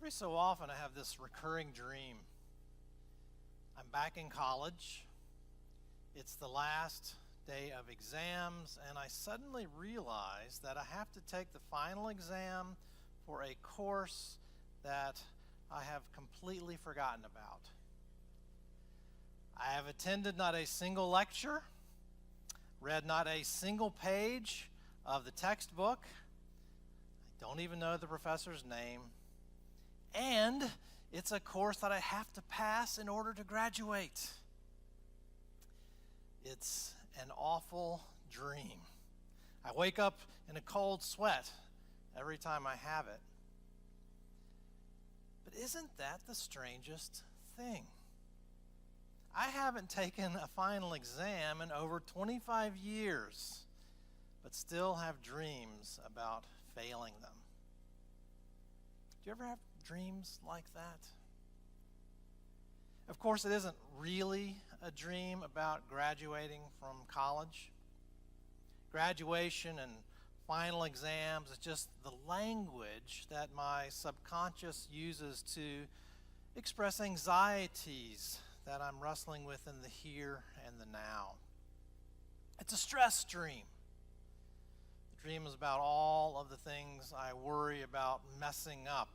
Every so often I have this recurring dream. I'm back in college. It's the last day of exams, and I suddenly realize that I have to take the final exam for a course that I have completely forgotten about. I have attended not a single lecture, read not a single page of the textbook. I don't even know the professor's name. And it's a course that I have to pass in order to graduate. It's an awful dream. I wake up in a cold sweat every time I have it. But isn't that the strangest thing? I haven't taken a final exam in over 25 years, but still have dreams about failing them. Do you ever have dreams like that? Of course, it isn't really a dream about graduating from college. Graduation and final exams is just the language that my subconscious uses to express anxieties that I'm wrestling with in the here and the now. It's a stress dream. The dream is about all of the things I worry about messing up,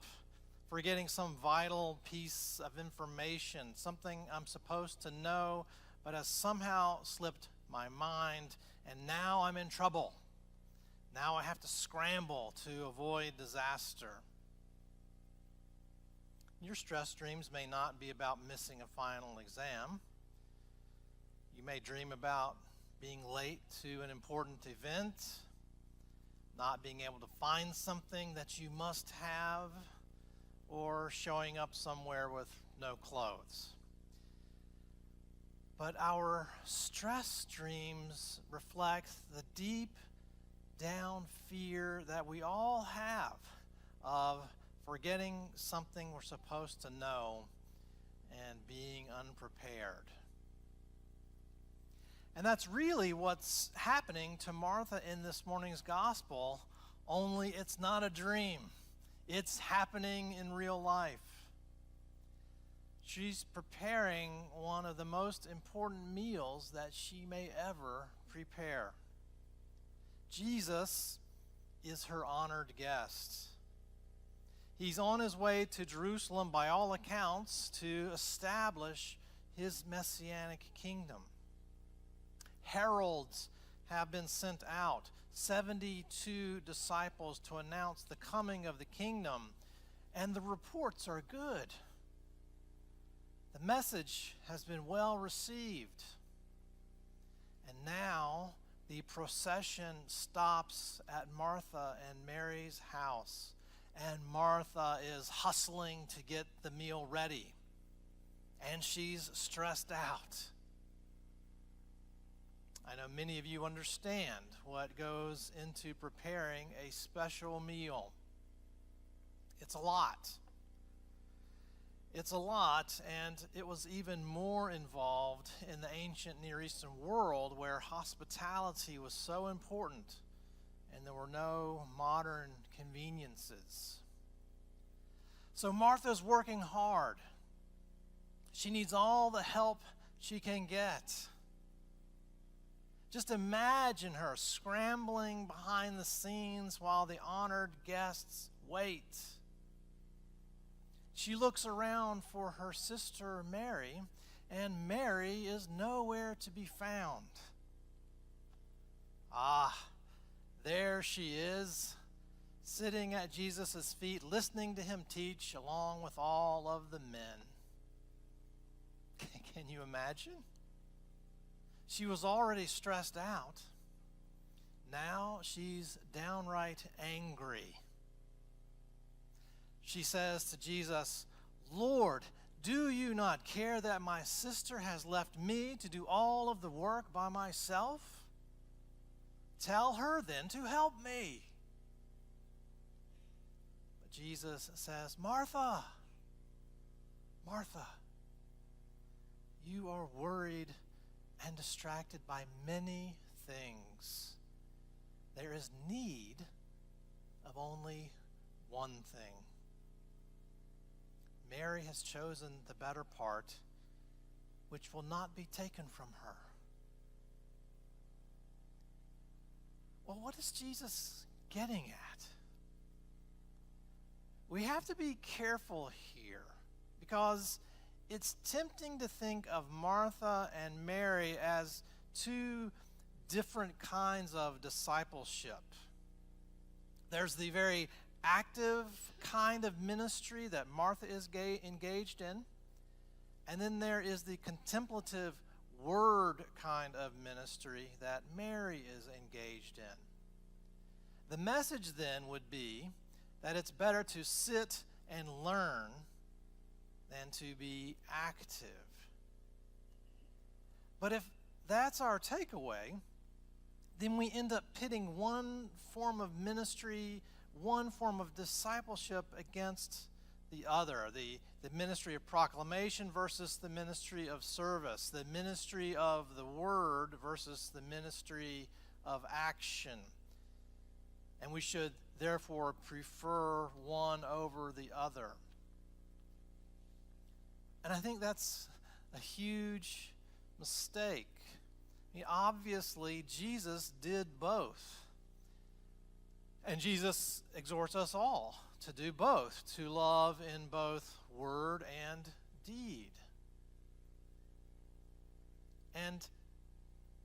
forgetting some vital piece of information, something I'm supposed to know, but has somehow slipped my mind, and now I'm in trouble. Now I have to scramble to avoid disaster. Your stress dreams may not be about missing a final exam. You may dream about being late to an important event, not being able to find something that you must have, or showing up somewhere with no clothes. But our stress dreams reflect the deep down fear that we all have of forgetting something we're supposed to know and being unprepared. And that's really what's happening to Martha in this morning's gospel, only it's not a dream. It's happening in real life. She's preparing one of the most important meals that she may ever prepare. Jesus is her honored guest. He's on his way to Jerusalem, by all accounts, to establish his messianic kingdom. Heralds have been sent out, 72 disciples to announce the coming of the kingdom, and the reports are good. The message has been well received. And now the procession stops at Martha and Mary's house, and Martha is hustling to get the meal ready, and she's stressed out. I know many of you understand what goes into preparing a special meal. It's a lot. It's a lot, and it was even more involved in the ancient Near Eastern world, where hospitality was so important and there were no modern conveniences. So Martha's working hard. She needs all the help she can get. Just imagine her scrambling behind the scenes while the honored guests wait. She looks around for her sister Mary, and Mary is nowhere to be found. There she is, sitting at Jesus' feet, listening to him teach along with all of the men. Can you imagine? She was already stressed out. Now she's downright angry. She says to Jesus, "Lord, do you not care that my sister has left me to do all of the work by myself? Tell her then to help me." But Jesus says, "Martha, Martha, you are worried and distracted by many things. There is need of only one thing." Mary has chosen the better part, which will not be taken from her. Well, what is Jesus getting at? We have to be careful here because it's tempting to think of Martha and Mary as two different kinds of discipleship. There's the very active kind of ministry that Martha is engaged in, and then there is the contemplative word kind of ministry that Mary is engaged in. The message then would be that it's better to sit and learn than to be active. But if that's our takeaway, then we end up pitting one form of ministry, one form of discipleship against the other. The ministry of proclamation versus the ministry of service. The ministry of the word versus the ministry of action. And we should therefore prefer one over the other. And I think that's a huge mistake. I mean, obviously, Jesus did both. And Jesus exhorts us all to do both, to love in both word and deed. And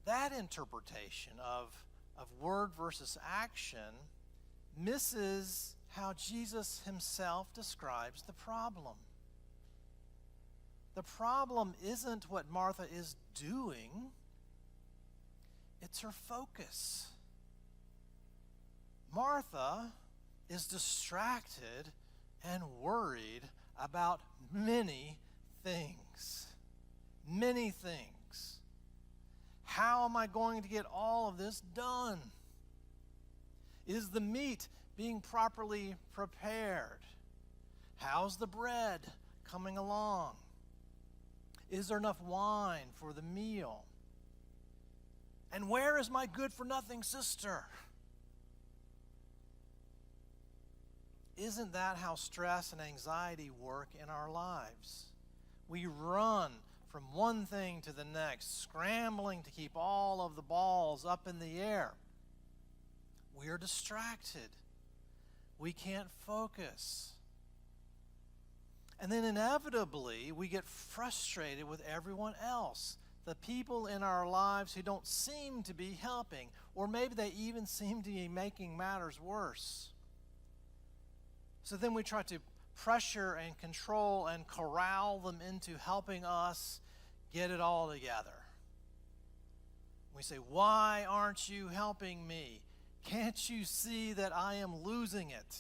that interpretation of word versus action misses how Jesus himself describes the problem. The problem isn't what Martha is doing, it's her focus. Martha is distracted and worried about many things. Many things. How am I going to get all of this done? Is the meat being properly prepared? How's the bread coming along? Is there enough wine for the meal? And where is my good-for-nothing sister? Isn't that how stress and anxiety work in our lives? We run from one thing to the next, scrambling to keep all of the balls up in the air. We are distracted. We can't focus. And then inevitably, we get frustrated with everyone else, the people in our lives who don't seem to be helping, or maybe they even seem to be making matters worse. So then we try to pressure and control and corral them into helping us get it all together. We say, "Why aren't you helping me? Can't you see that I am losing it?"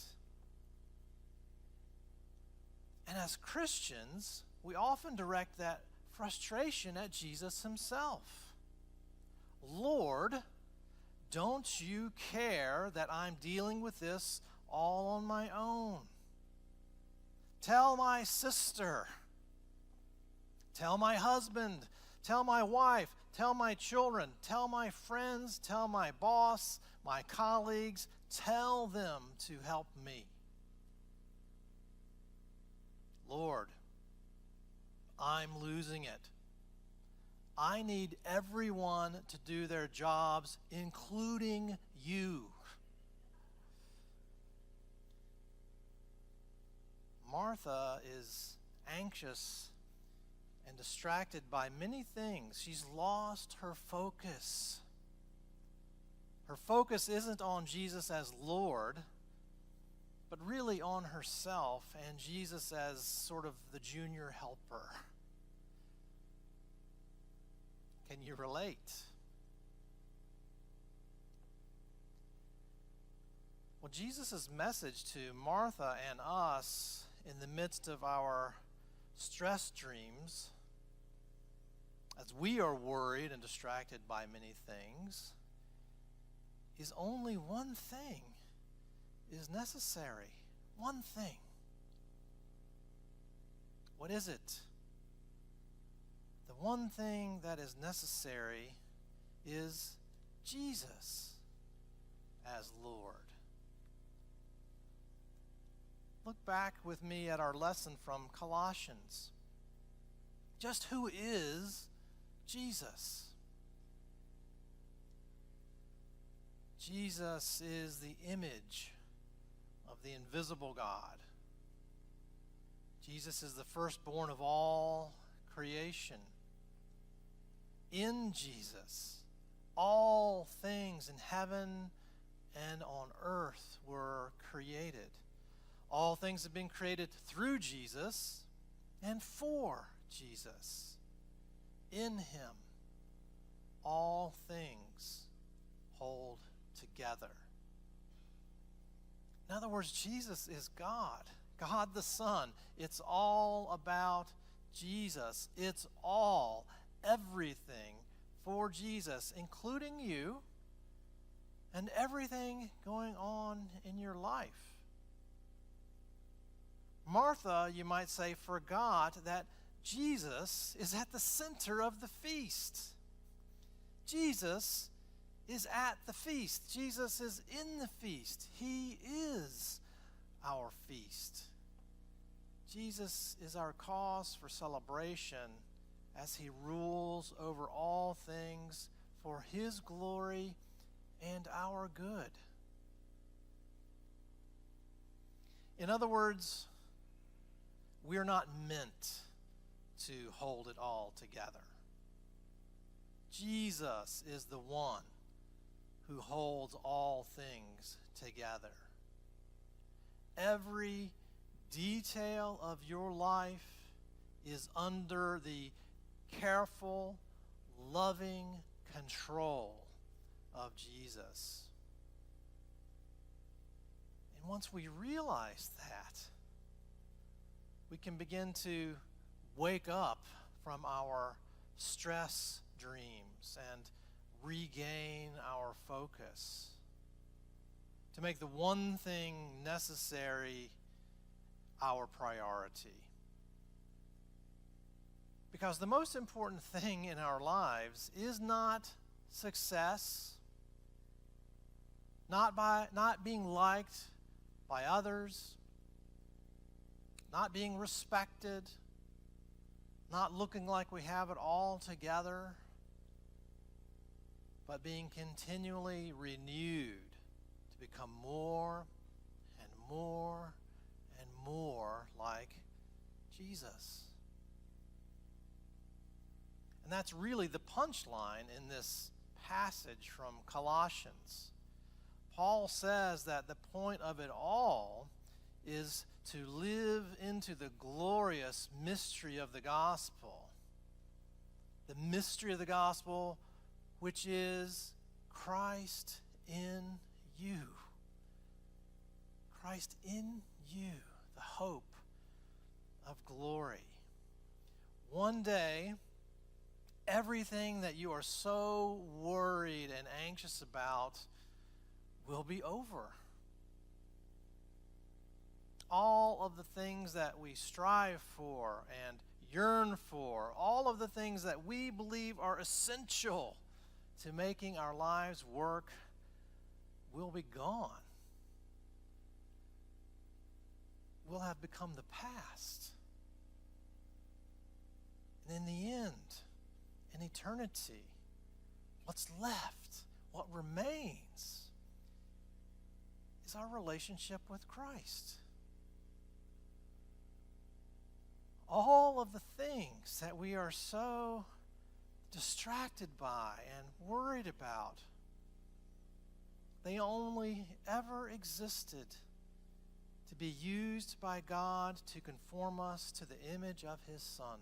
And as Christians, we often direct that frustration at Jesus himself. "Lord, don't you care that I'm dealing with this all on my own? Tell my sister, tell my husband, tell my wife, tell my children, tell my friends, tell my boss, my colleagues, tell them to help me. Lord, I'm losing it. I need everyone to do their jobs, including you." Martha is anxious and distracted by many things. She's lost her focus. Her focus isn't on Jesus as Lord, but really on herself and Jesus as sort of the junior helper. Can you relate? Well, Jesus' message to Martha and us in the midst of our stress dreams, as we are worried and distracted by many things, is only one thing is necessary. One thing. What is it? The one thing that is necessary is Jesus as Lord. look back with me at our lesson from Colossians. Just who is Jesus? Jesus is the image of the invisible God. Jesus is the firstborn of all creation. In Jesus, all things in heaven and on earth were created. All things have been created through Jesus and for Jesus. In him, all things hold together. In other words, Jesus is God, God the Son. It's all about Jesus. It's all, everything for Jesus, including you and everything going on in your life. Martha, you might say, forgot that Jesus is at the center of the feast. Jesus is at the feast. Jesus is in the feast. He is our feast. Jesus is our cause for celebration as he rules over all things for his glory and our good. In other words, we're not meant to hold it all together. Jesus is the one who holds all things together. Every detail of your life is under the careful, loving control of Jesus. And once we realize that, we can begin to wake up from our stress dreams and regain our focus, to make the one thing necessary our priority. Because the most important thing in our lives is not success, not being liked by others, not being respected, not looking like we have it all together, but being continually renewed to become more and more and more like Jesus. And that's really the punchline in this passage from Colossians. Paul says that the point of it all is to live into the glorious mystery of the gospel. The mystery of the gospel, which is Christ in you. Christ in you, the hope of glory. One day, everything that you are so worried and anxious about will be over. All of the things that we strive for and yearn for, all of the things that we believe are essential to making our lives work, will be gone. Will have become the past. And in the end, in eternity, what's left, what remains, is our relationship with Christ. All of the things that we are so distracted by and worried about, they only ever existed to be used by God to conform us to the image of his Son,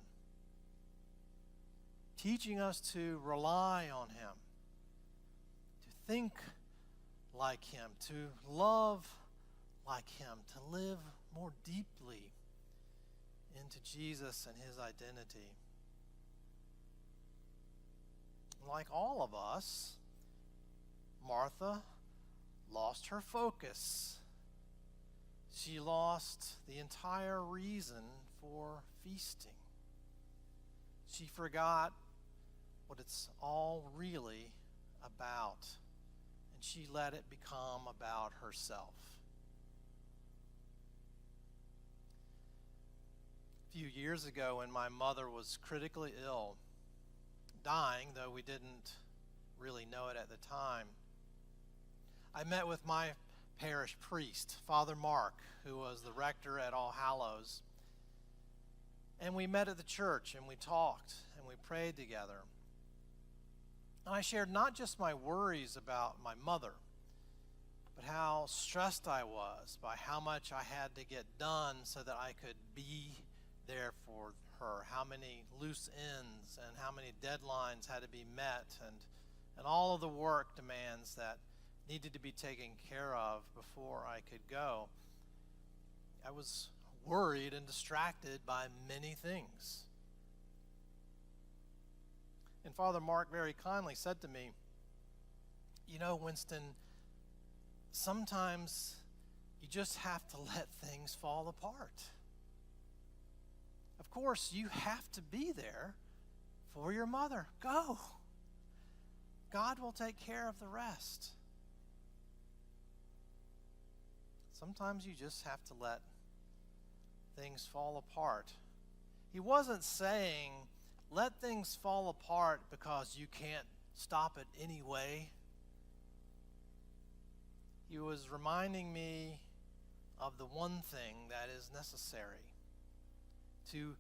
teaching us to rely on him, to think like him, to love like him, to live more deeply into Jesus and his identity. Like all of us, Martha lost her focus. She lost the entire reason for feasting. She forgot what it's all really about, and she let it become about herself. A few years ago, when my mother was critically ill, dying, though we didn't really know it at the time, I met with my parish priest, Father Mark, who was the rector at All Hallows. And we met at the church, and we talked, and we prayed together. And I shared not just my worries about my mother, but how stressed I was by how much I had to get done so that I could be there for her, how many loose ends and how many deadlines had to be met, and all of the work demands that needed to be taken care of before I could go. I was worried and distracted by many things. And Father Mark very kindly said to me, "You know, Winston, sometimes you just have to let things fall apart. Of course, you have to be there for your mother. Go. God will take care of the rest. Sometimes you just have to let things fall apart." He wasn't saying, let things fall apart because you can't stop it anyway. He was reminding me of the one thing that is necessary: to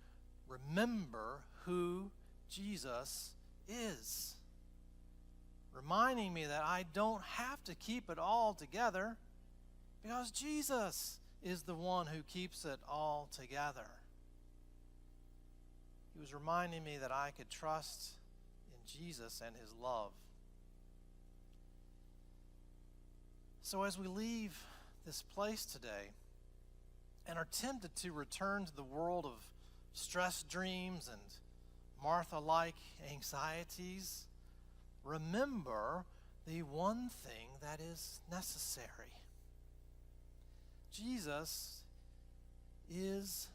remember who Jesus is. Reminding me that I don't have to keep it all together because Jesus is the one who keeps it all together. He was reminding me that I could trust in Jesus and his love. So as we leave this place today and are tempted to return to the world of stress dreams and Martha-like anxieties, remember the one thing that is necessary. Jesus is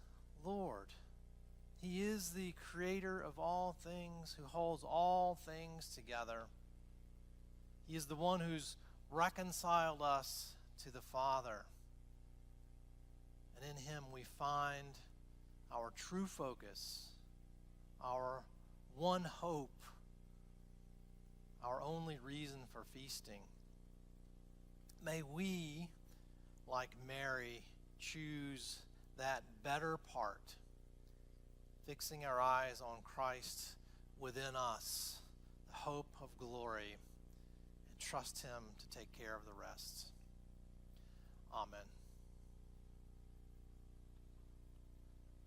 Lord. He is the creator of all things, who holds all things together. He is the one who's reconciled us to the Father. And in him we find our true focus, our one hope, our only reason for feasting. May we, like Mary, choose that better part, fixing our eyes on Christ within us, the hope of glory, and trust him to take care of the rest. Amen.